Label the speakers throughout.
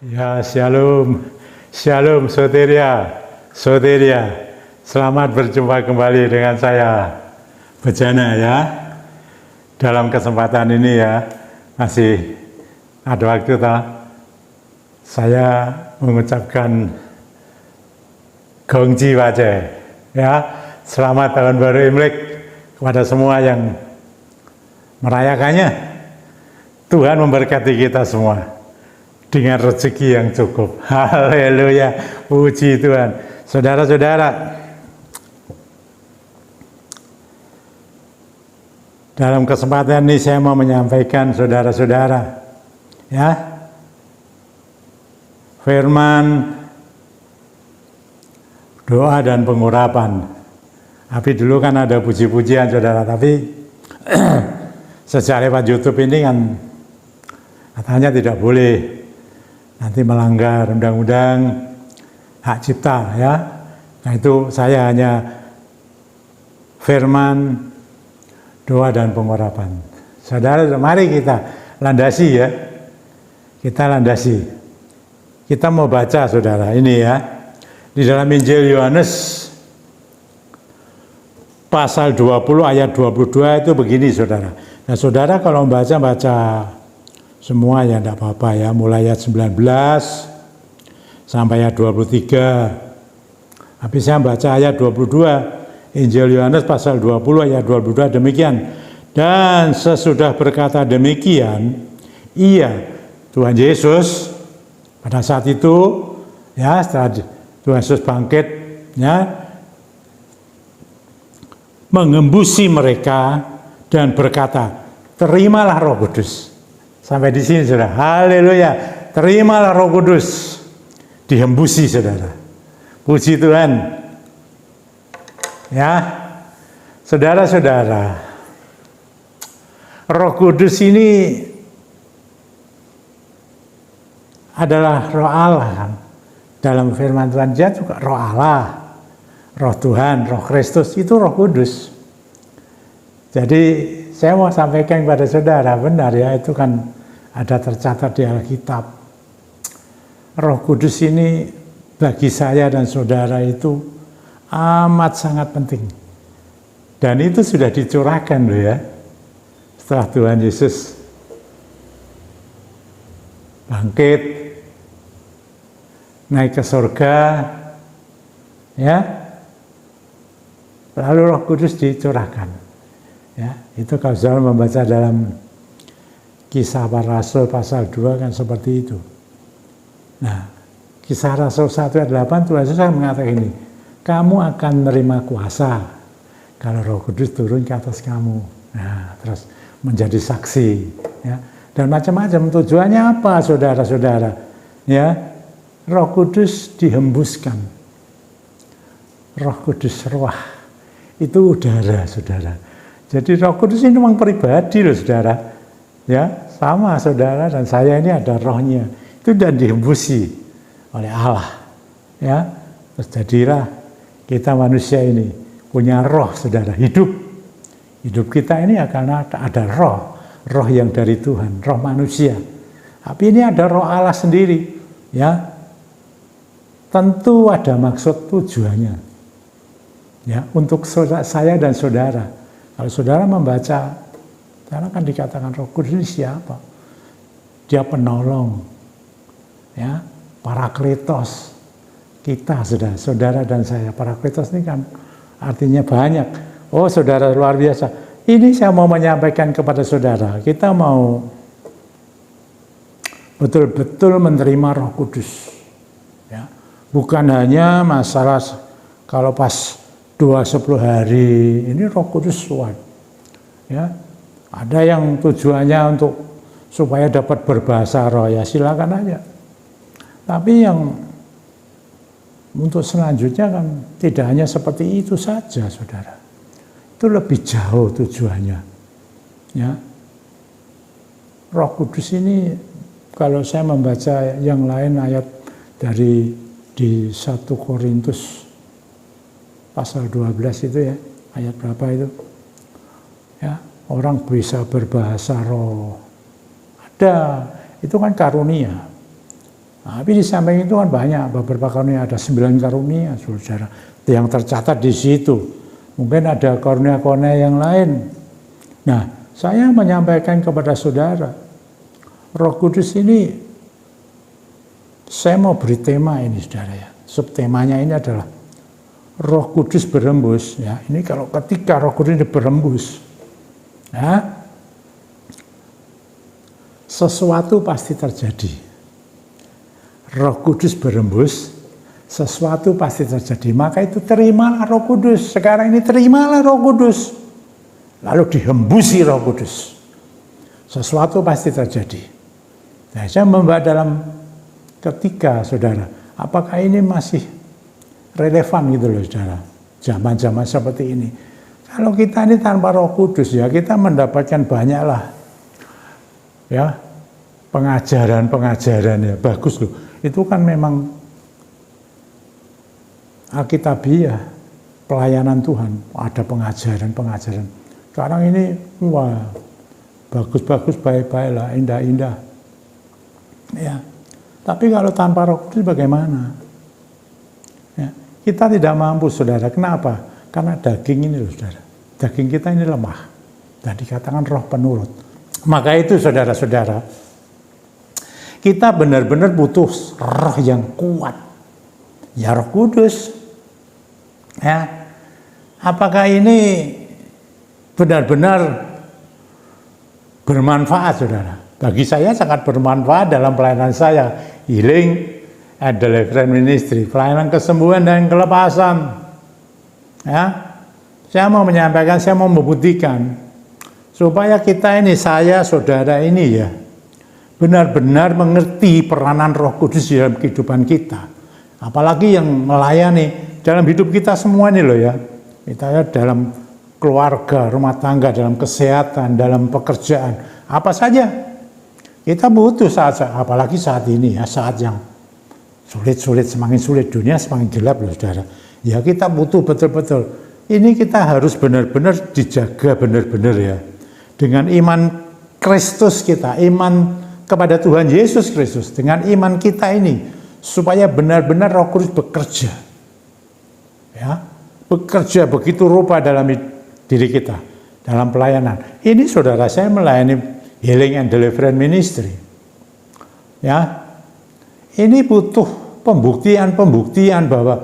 Speaker 1: Ya, shalom, shalom, soteria, soteria. Selamat berjumpa kembali dengan saya, Bejana ya. Dalam kesempatan ini ya, masih ada waktu tak? Saya mengucapkan Gongji Wace ya. Selamat tahun baru Imlek kepada semua yang merayakannya. Tuhan memberkati kita semua dengan rezeki yang cukup. Haleluya, puji Tuhan. Saudara-saudara, dalam kesempatan ini saya mau menyampaikan saudara-saudara, ya, firman doa dan pengurapan. Tapi dulu kan ada puji-pujian saudara, tapi sejak lewat YouTube ini kan katanya tidak boleh, nanti melanggar undang-undang hak cipta ya. Nah itu saya hanya firman, doa dan pengurapan. Saudara, mari kita landasi ya. Kita landasi. Kita mau baca saudara ini ya. Di dalam Injil Yohanes pasal 20 ayat 22 itu begini saudara. Nah saudara kalau baca semua ya tidak apa-apa ya, mulai ayat 19 sampai ayat 23. Tapi saya baca ayat 22, Injil Yohanes pasal 20 ayat 22 demikian. Dan sesudah berkata demikian, Tuhan Yesus pada saat itu ya, setelah Tuhan Yesus bangkit ya, mengembusi mereka dan berkata, terimalah Roh Kudus. Sampai di sini saudara, haleluya, terimalah Roh Kudus, dihembusi saudara, puji Tuhan. Ya, saudara-saudara, Roh Kudus ini adalah Roh Allah. Dalam firman Tuhan dia juga Roh Allah, Roh Tuhan, Roh Kristus, itu Roh Kudus. Jadi saya mau sampaikan kepada saudara, benar ya, itu kan ada tercatat di Alkitab. Roh Kudus ini bagi saya dan saudara itu amat sangat penting. Dan itu sudah dicurahkan loh ya. Setelah Tuhan Yesus bangkit, naik ke surga, ya, lalu Roh Kudus dicurahkan. Ya, itu kalau saudara membaca dalam Kisah Para Rasul pasal 2 kan seperti itu. Nah, Kisah Rasul 1 ayat 8 Tuhan Yesus mengatakan ini, kamu akan menerima kuasa kalau Roh Kudus turun ke atas kamu. Nah, terus menjadi saksi, ya. Dan macam-macam tujuannya apa, saudara-saudara? Ya, Roh Kudus dihembuskan. Roh Kudus ruah itu udara, saudara. Jadi Roh Kudus ini memang pribadi loh saudara, ya, sama saudara dan saya ini ada rohnya, itu sudah dihembusi oleh Allah, ya. Terus jadilah kita manusia ini punya roh saudara, hidup kita ini akan ada roh yang dari Tuhan, roh manusia. Tapi ini ada roh Allah sendiri, ya. Tentu ada maksud tujuannya, ya, untuk saya dan saudara. Kalau saudara membaca, karena kan dikatakan Roh Kudus ini siapa? Dia penolong, ya, Parakletos. Kita saudara dan saya, Parakletos ini kan artinya banyak. Oh saudara luar biasa. Ini saya mau menyampaikan kepada saudara, kita mau betul-betul menerima Roh Kudus. Ya. Bukan hanya masalah kalau pas 2-10 hari ini Roh Kudus suat, ya. Ada yang tujuannya untuk supaya dapat berbahasa roh, ya silakan aja. Tapi yang untuk selanjutnya kan tidak hanya seperti itu saja, saudara. Itu lebih jauh tujuannya, ya. Roh Kudus ini kalau saya membaca yang lain ayat dari di 1 Korintus pasal 12 itu ya, ayat berapa itu? Ya, orang bisa berbahasa roh. Ada, itu kan karunia. Tapi di samping itu kan banyak, beberapa karunia, ada 9 karunia, saudara, yang tercatat di situ. Mungkin ada karunia-karunia yang lain. Nah, saya menyampaikan kepada saudara, Roh Kudus ini, saya mau beri tema ini, saudara ya. Subtemanya ini adalah Roh Kudus berembus. Ya, ini kalau ketika Roh Kudus ini berembus, ya, sesuatu pasti terjadi. Roh Kudus berembus, sesuatu pasti terjadi. Maka itu terimalah Roh Kudus. Sekarang ini terimalah Roh Kudus. Lalu dihembusi Roh Kudus. Sesuatu pasti terjadi. Nah, saya membahas dalam ketika, saudara, apakah ini masih relevan gitu loh, saudara, zaman-zaman seperti ini. Kalau kita ini tanpa Roh Kudus, ya kita mendapatkan banyaklah, ya, pengajaran ya, bagus loh. Itu kan memang Alkitabiah, pelayanan Tuhan, ada pengajaran. Sekarang ini, wah, bagus-bagus, baik-baik lah, indah-indah. Ya. Tapi kalau tanpa Roh Kudus bagaimana? Ya. Kita tidak mampu, saudara. Kenapa? Karena daging ini loh, saudara. Daging kita ini lemah. Dan dikatakan roh penurut. Maka itu, saudara-saudara, kita benar-benar butuh roh yang kuat. Ya, Roh Kudus. Ya. Apakah ini benar-benar bermanfaat, saudara? Bagi saya sangat bermanfaat dalam pelayanan saya. Healing and Deliverance Ministry. Pelayanan kesembuhan dan kelepasan. Ya. Saya mau menyampaikan, saya mau membuktikan. Supaya kita ini, saya, saudara ini ya, benar-benar mengerti peranan Roh Kudus dalam kehidupan kita. Apalagi yang melayani dalam hidup kita semua ini loh ya. Kita dalam keluarga, rumah tangga, dalam kesehatan, dalam pekerjaan, apa saja. Kita butuh saat, apalagi saat ini ya, saat yang sulit, semakin sulit, dunia semakin gelap loh, saudara. Ya kita butuh betul-betul. Ini kita harus benar-benar dijaga benar-benar ya. Dengan iman Kristus kita, iman kepada Tuhan Yesus Kristus, dengan iman kita ini, supaya benar-benar Roh Kudus bekerja, ya, bekerja begitu rupa dalam diri kita, dalam pelayanan. Ini saudara, saya melayani Healing and Deliverance Ministry, ya, ini butuh pembuktian bahwa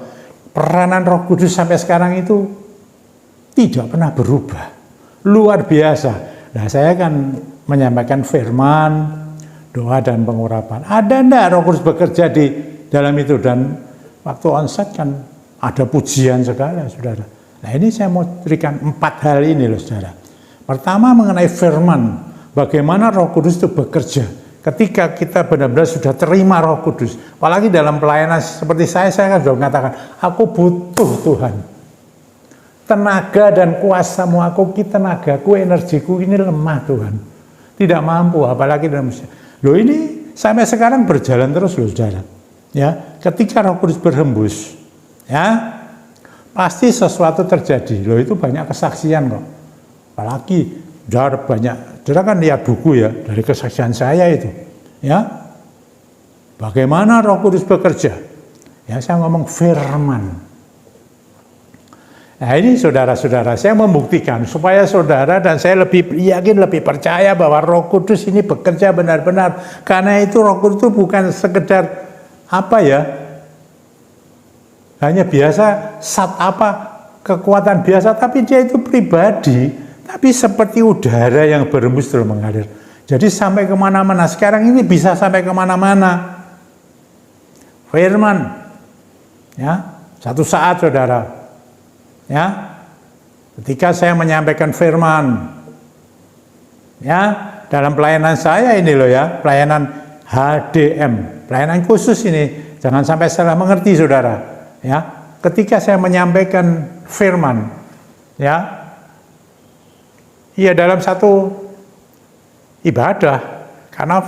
Speaker 1: peranan Roh Kudus sampai sekarang itu tidak pernah berubah, luar biasa. Nah, saya akan menyampaikan firman, doa dan pengurapan. Ada enggak Roh Kudus bekerja di dalam itu? Dan waktu onsite kan ada pujian segala, saudara. Nah, ini saya mau berikan 4 hal ini loh, saudara. Pertama, mengenai firman, bagaimana Roh Kudus itu bekerja. Ketika kita benar-benar sudah terima Roh Kudus, apalagi dalam pelayanan seperti saya kan sudah mengatakan, aku butuh Tuhan. Tenaga dan kuasamu, tenagaku, energiku ini lemah Tuhan. Tidak mampu, apalagi dalam usia. Loh, ini sampai sekarang berjalan terus loh, saudara. Ya, ketika Roh Kudus berhembus, ya, pasti sesuatu terjadi. Loh, itu banyak kesaksian kok. Apalagi banyak, saudara kan lihat buku ya, dari kesaksian saya itu. Ya, bagaimana Roh Kudus bekerja? Ya, saya ngomong firman. Nah, ini saudara-saudara, saya membuktikan supaya saudara dan saya lebih yakin, lebih percaya bahwa Roh Kudus ini bekerja benar-benar. Karena itu Roh Kudus itu bukan sekedar apa ya, hanya biasa, kekuatan biasa, tapi dia itu pribadi, tapi seperti udara yang berembus terus mengalir. Jadi sampai kemana-mana, sekarang ini bisa sampai kemana-mana. Firman, ya, satu saat saudara, ya, ketika saya menyampaikan firman, ya, dalam pelayanan saya ini loh ya, pelayanan HDM, pelayanan khusus ini, jangan sampai salah mengerti saudara, ya, ketika saya menyampaikan firman, ya, dalam satu ibadah, karena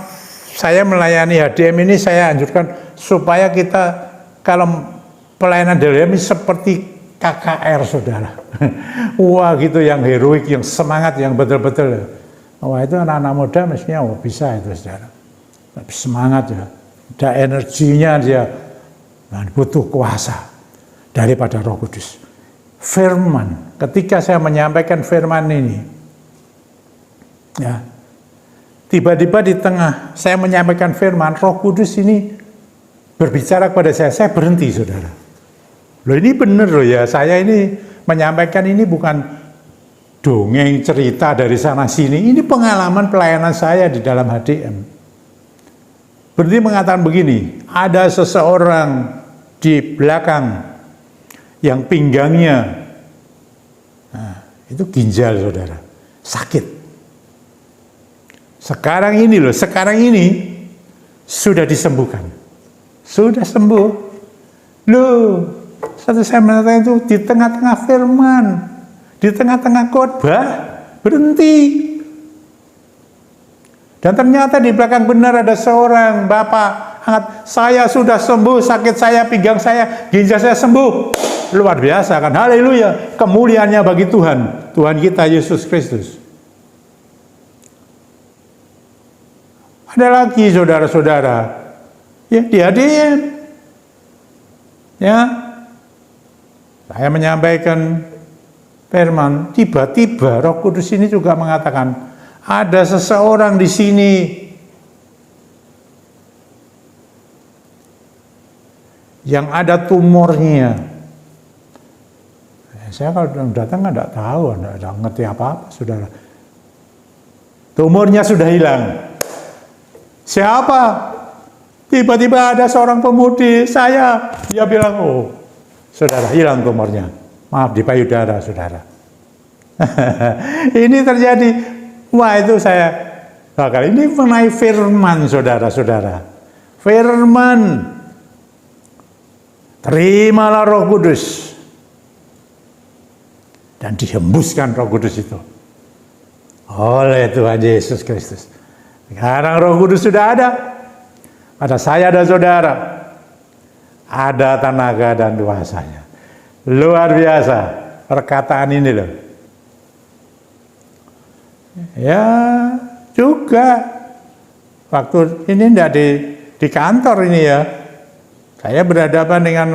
Speaker 1: saya melayani HDM ini, saya anjurkan supaya kita kalau pelayanan HDM ini seperti KKR saudara. Wah gitu, yang heroik, yang semangat, yang betul-betul. Wah itu anak-anak muda mestinya bisa itu saudara. Tapi semangat ya. ada energinya dia, nah, butuh kuasa daripada Roh Kudus. Firman, ketika saya menyampaikan firman ini, ya, tiba-tiba di tengah saya menyampaikan firman, Roh Kudus ini berbicara kepada saya berhenti, saudara. Loh, ini benar loh ya, saya ini menyampaikan ini bukan dongeng cerita dari sana sini, ini pengalaman pelayanan saya di dalam HDM. Berarti mengatakan begini, ada seseorang di belakang yang pinggangnya, nah, itu ginjal, saudara, sakit. Sekarang ini loh, sekarang ini sudah disembuhkan, sudah sembuh. Loh, satu saya mengatakan itu di tengah-tengah firman, di tengah-tengah khotbah berhenti. Dan ternyata di belakang benar ada seorang bapak, saya sudah sembuh, sakit saya, pinggang saya, ginjal saya sembuh. Luar biasa kan, haleluya, kemuliaannya bagi Tuhan, Tuhan kita Yesus Kristus. Ada lagi saudara-saudara, ya di HDM, ya, saya menyampaikan firman, tiba-tiba Roh Kudus ini juga mengatakan, ada seseorang di sini yang ada tumornya. Saya kalau datang nggak tahu, nggak ngerti apa-apa, saudara. Tumornya sudah hilang. Siapa? Tiba-tiba ada seorang pemudi, saya. Dia bilang, oh, saudara, hilang tumornya. Maaf, di payudara, saudara. Ini terjadi. Wah, itu saya bakal. Ini mengenai firman, saudara-saudara. Firman. Terimalah Roh Kudus. Dan dihembuskan Roh Kudus itu oleh Tuhan Yesus Kristus. Sekarang Roh Kudus sudah ada. Pada saya dan saudara. Ada tenaga dan kuasanya. Luar biasa perkataan ini loh. Ya juga waktu ini tidak di kantor ini ya, saya berhadapan dengan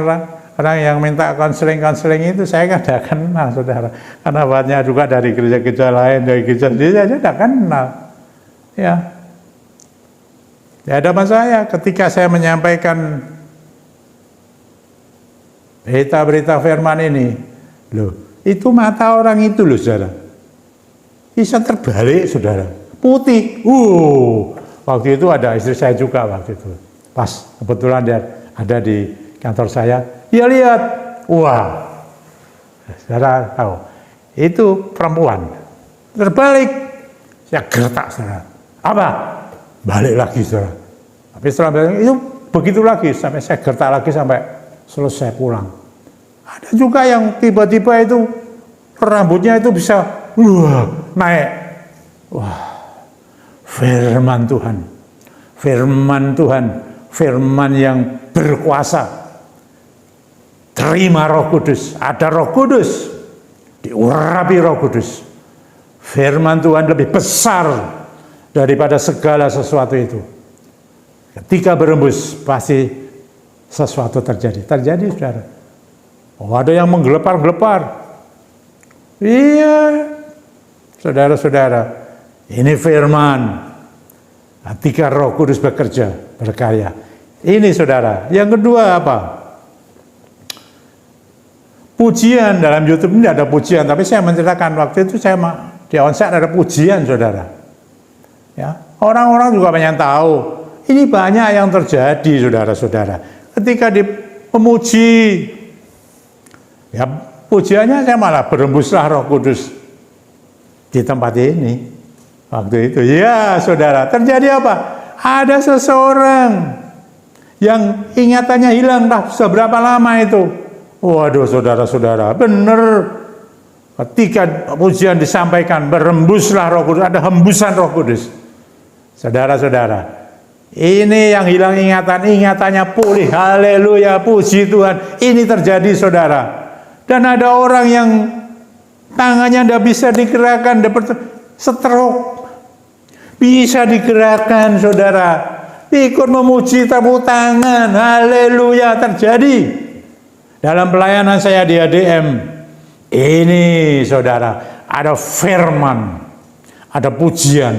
Speaker 1: orang yang minta konseling itu, saya kan tidak kenal, saudara, karena banyak juga dari gereja-gereja lain, dari gereja sendiri saya tidak kenal ya. Di hadapan saya ketika saya menyampaikan berita-berita firman ini, loh, itu mata orang itu loh, saudara, bisa terbalik, saudara, putih. Waktu itu ada istri saya juga waktu itu. Pas kebetulan dia ada di kantor saya, dia lihat, wah, saudara tahu, itu perempuan terbalik. Saya gertak, saudara. Apa? Balik lagi, saudara. Tapi setelah balik itu begitu lagi sampai saya gertak lagi sampai selesai pulang. Ada juga yang tiba-tiba itu rambutnya itu bisa naik. Wah, firman Tuhan, firman yang berkuasa. Terima Roh Kudus, ada Roh Kudus, diurapi Roh Kudus. Firman Tuhan lebih besar daripada segala sesuatu itu. Ketika berembus, pasti sesuatu terjadi. Terjadi, saudara. Oh, ada yang menggelepar-gelepar. Iya, saudara-saudara, ini firman. Ketika Roh Kudus bekerja, berkarya. Ini, saudara. Yang kedua apa? Pujian. Dalam YouTube ini ada pujian, tapi saya menceritakan waktu itu saya di onsite ada pujian, saudara. Ya, orang-orang juga banyak tahu. Ini banyak yang terjadi, saudara-saudara. Ketika dipuji, ya pujiannya saya malah berembuslah Roh Kudus di tempat ini. Waktu itu, ya saudara, terjadi apa? Ada seseorang yang ingatannya hilang, seberapa lama itu? Waduh, saudara-saudara, benar. Ketika pujian disampaikan, berembuslah Roh Kudus, ada hembusan Roh Kudus. Saudara-saudara, ini yang hilang ingatannya pulih. Haleluya, puji Tuhan. Ini terjadi, saudara. Dan ada orang yang tangannya tidak bisa digerakkan, stroke, bisa digerakkan, saudara. ikut memuji, tepuk tangan, haleluya terjadi. Dalam pelayanan saya di ADM, ini saudara, ada firman, ada pujian,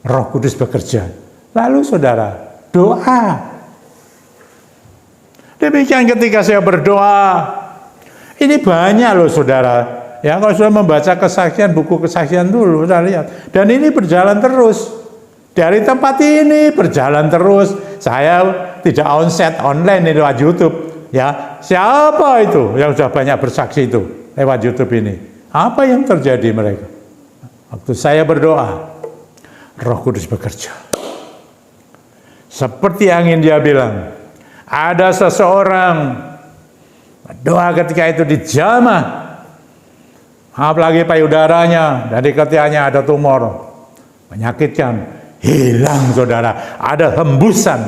Speaker 1: Roh Kudus bekerja. Lalu saudara, doa. Demikian ketika saya berdoa, ini banyak loh saudara. Ya, kalau sudah membaca kesaksian, buku kesaksian dulu, sudah lihat. Dan ini berjalan terus. Dari tempat ini berjalan terus. Saya tidak onset online ini lewat YouTube. Ya, siapa itu yang sudah banyak bersaksi itu lewat YouTube ini? Apa yang terjadi mereka? Waktu saya berdoa, Roh Kudus bekerja. Seperti angin dia bilang, ada seseorang berdoa ketika itu dijamah, apalagi payudaranya, dari ketiaknya ada tumor, menyakitkan, hilang saudara. Ada hembusan,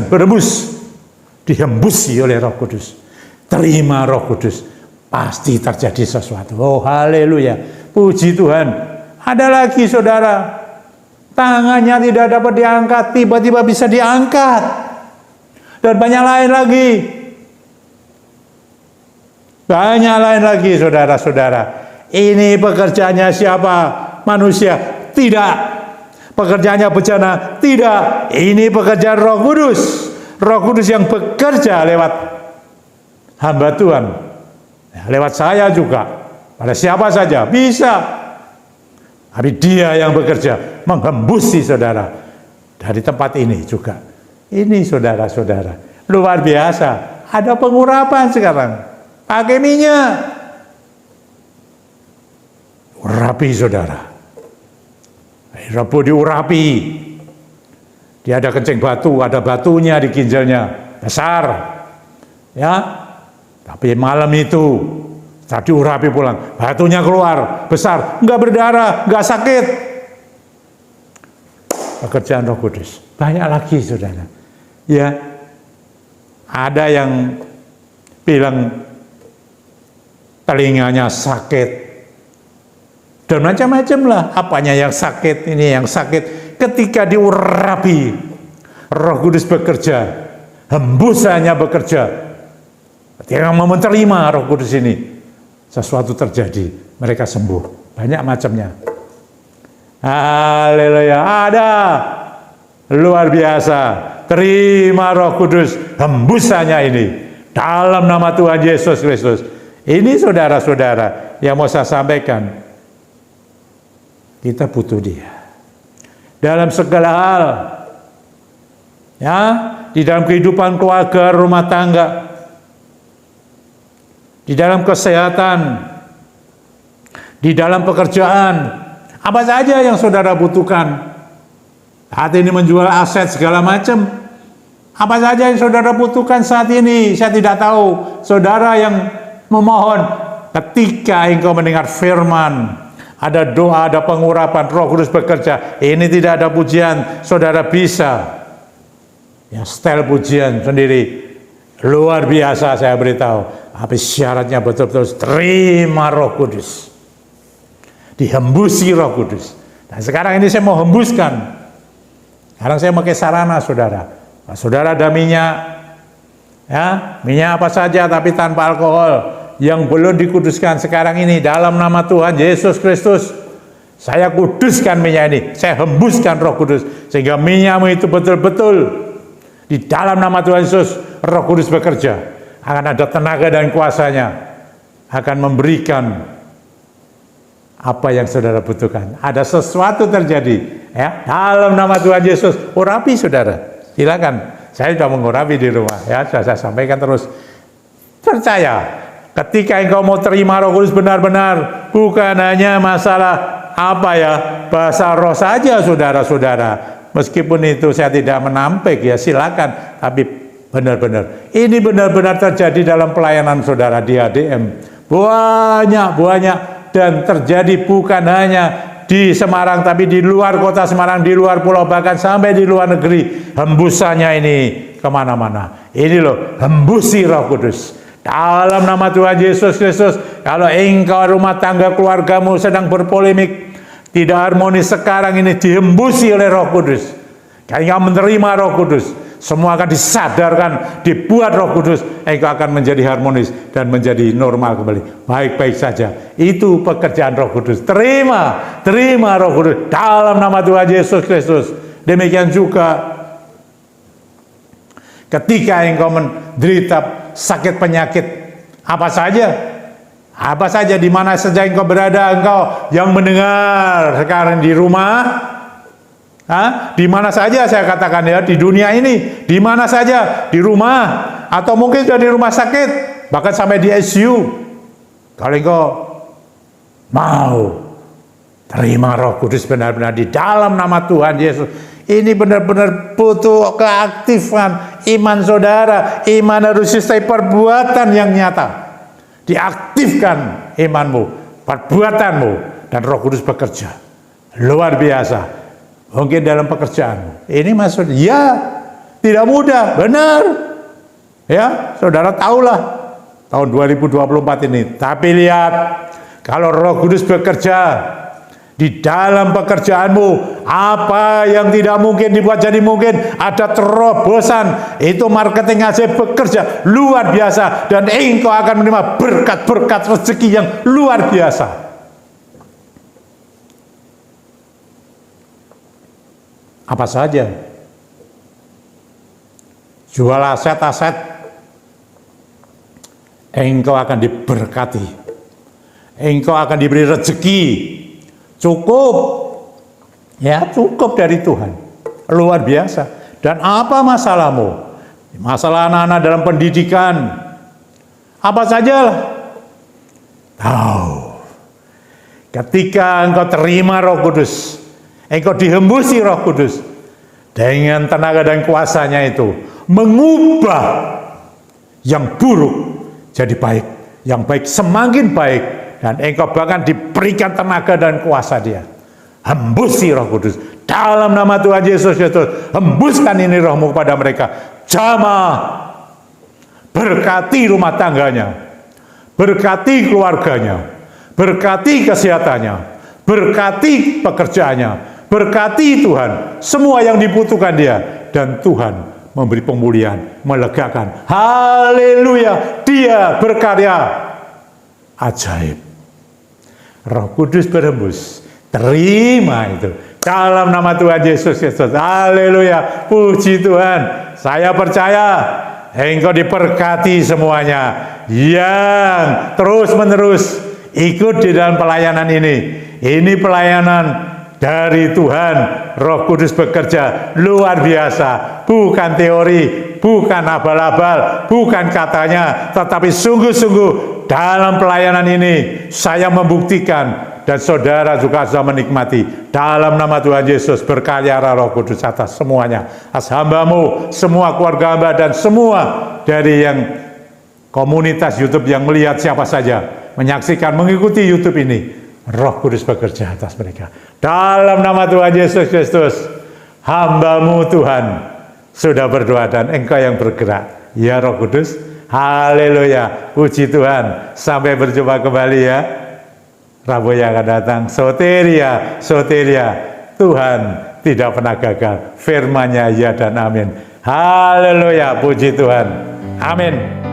Speaker 1: berembus, dihembusi oleh Roh Kudus. Terima Roh Kudus, pasti terjadi sesuatu. Oh haleluya, puji Tuhan. Ada lagi saudara, tangannya tidak dapat diangkat, tiba-tiba bisa diangkat. Dan banyak lain lagi. Banyak lain lagi saudara-saudara. Ini pekerjaannya siapa? Manusia? Tidak. Pekerjaannya bencana? Tidak. Ini pekerjaan Roh Kudus. Roh Kudus yang bekerja lewat hamba Tuhan. Lewat saya juga. Pada siapa saja bisa. Tapi dia yang bekerja menghembusi saudara dari tempat ini juga. Ini saudara-saudara, luar biasa. Ada pengurapan sekarang. Pakai minyak. Urapi saudara. Rebu diurapi. Dia ada kencing batu, ada batunya di ginjalnya. Besar. Ya. Tapi malam itu tadi urapi pulang, batunya keluar, besar, enggak berdarah, enggak sakit. Pekerjaan Roh Kudus. Banyak lagi saudara. Ya, ada yang bilang telinganya sakit. Dan macam-macam lah. Apanya yang sakit, ini yang sakit. Ketika diurapi, Roh Kudus bekerja. Hembusannya bekerja. Ketika mau menerima Roh Kudus ini, sesuatu terjadi. Mereka sembuh. Banyak macamnya. Haleluya. Ada. Luar biasa. Terima Roh Kudus. Hembusannya ini. Dalam nama Tuhan Yesus Kristus. Ini saudara-saudara yang mau saya sampaikan. Kita butuh dia. Dalam segala hal. Ya. Di dalam kehidupan keluarga, rumah tangga. Di dalam kesehatan. Di dalam pekerjaan. Apa saja yang saudara butuhkan. Saat ini menjual aset segala macam. Apa saja yang saudara butuhkan saat ini, saya tidak tahu. Saudara yang memohon, ketika engkau mendengar firman, ada doa, ada pengurapan, Roh Kudus bekerja. Ini tidak ada pujian, saudara bisa. Ya, style pujian sendiri. Luar biasa saya beritahu. Tapi syaratnya betul-betul terima Roh Kudus. Dihembusi Roh Kudus. Dan sekarang ini saya mau hembuskan. Sekarang saya pakai sarana saudara. Saudara ada minyak, ya minyak apa saja tapi tanpa alkohol yang belum dikuduskan sekarang ini dalam nama Tuhan Yesus Kristus. Saya kuduskan minyak ini, saya hembuskan Roh Kudus sehingga minyakmu itu betul-betul di dalam nama Tuhan Yesus. Roh Kudus bekerja, akan ada tenaga dan kuasanya, akan memberikan apa yang saudara butuhkan. Ada sesuatu terjadi. Ya, dalam nama Tuhan Yesus, urapi saudara. Silakan. Saya sudah mengurapi di rumah. Ya, sudah saya sampaikan terus. Percaya, ketika engkau mau terima Roh Kudus benar-benar, bukan hanya masalah bahasa roh saja, saudara-saudara. Meskipun itu saya tidak menampik, ya silakan. Tapi benar-benar, ini benar-benar terjadi dalam pelayanan saudara di ADM. Banyak dan terjadi bukan hanya di Semarang, tapi di luar kota Semarang, di luar pulau, bahkan sampai di luar negeri. Hembusannya ini kemana-mana. Ini loh, hembusi Roh Kudus. Dalam nama Tuhan Yesus Kristus, kalau engkau rumah tangga keluargamu sedang berpolemik, tidak harmonis sekarang ini, dihembusi oleh Roh Kudus. Engkau menerima Roh Kudus, semua akan disadarkan, dibuat Roh Kudus, engkau akan menjadi harmonis dan menjadi normal kembali. Baik-baik saja. Itu pekerjaan Roh Kudus. Terima Roh Kudus dalam nama Tuhan Yesus Kristus. Demikian juga ketika engkau menderita sakit penyakit apa saja di mana saja engkau berada, engkau yang mendengar sekarang di rumah, di mana saja saya katakan ya, di dunia ini, di mana saja, di rumah, atau mungkin sudah di rumah sakit, bahkan sampai di ICU. Kalau engkau mau terima Roh Kudus benar-benar di dalam nama Tuhan Yesus, ini benar-benar butuh keaktifan iman saudara. Iman harus disertai perbuatan yang nyata. Diaktifkan imanmu, perbuatanmu, dan Roh Kudus bekerja luar biasa. Mungkin dalam pekerjaan ini maksud ya tidak mudah, benar ya, saudara tahulah tahun 2024 ini. Tapi lihat, kalau Roh Kudus bekerja di dalam pekerjaanmu, apa yang tidak mungkin dibuat jadi mungkin. Ada terobosan, itu marketing aja bekerja luar biasa, dan engkau akan menerima berkat-berkat rezeki yang luar biasa. Apa saja, jual aset-aset, engkau akan diberkati, engkau akan diberi rezeki, cukup, ya cukup dari Tuhan, luar biasa. Dan apa masalahmu? Masalah anak-anak dalam pendidikan, apa sajalah, tahu, ketika engkau terima Roh Kudus, engkau dihembusi Roh Kudus dengan tenaga dan kuasanya itu, mengubah yang buruk jadi baik, yang baik semakin baik, dan engkau bahkan diberikan tenaga dan kuasa Dia. Hembusi Roh Kudus dalam nama Tuhan Yesus Kristus. Hembuskan ini Rohmu kepada mereka. Jamah, berkati rumah tangganya, berkati keluarganya, berkati kesehatannya, berkati pekerjaannya, berkati Tuhan semua yang dibutuhkan dia, dan Tuhan memberi pemulihan, melegakan. Haleluya, Dia berkarya ajaib. Roh Kudus berhembus, terima itu dalam nama Tuhan Yesus Kristus. Haleluya, puji Tuhan. Saya percaya engkau diberkati semuanya yang terus menerus ikut di dalam pelayanan ini. Ini pelayanan dari Tuhan. Roh Kudus bekerja luar biasa, bukan teori, bukan abal-abal, bukan katanya, tetapi sungguh-sungguh dalam pelayanan ini saya membuktikan, dan saudara juga sudah menikmati. Dalam nama Tuhan Yesus, berkarya Roh Kudus atas semuanya, atas hambamu, semua keluarga hamba, dan semua dari yang komunitas YouTube yang melihat, siapa saja menyaksikan, mengikuti YouTube ini. Roh Kudus bekerja atas mereka. Dalam nama Tuhan Yesus Kristus, hamba-Mu Tuhan sudah berdoa, dan Engkau yang bergerak. Ya Roh Kudus, haleluya, puji Tuhan. Sampai berjumpa kembali ya, Rabu yang akan datang. Soteria, soteria, Tuhan tidak pernah gagal. Firman-Nya ya dan amin. Haleluya, puji Tuhan. Amin.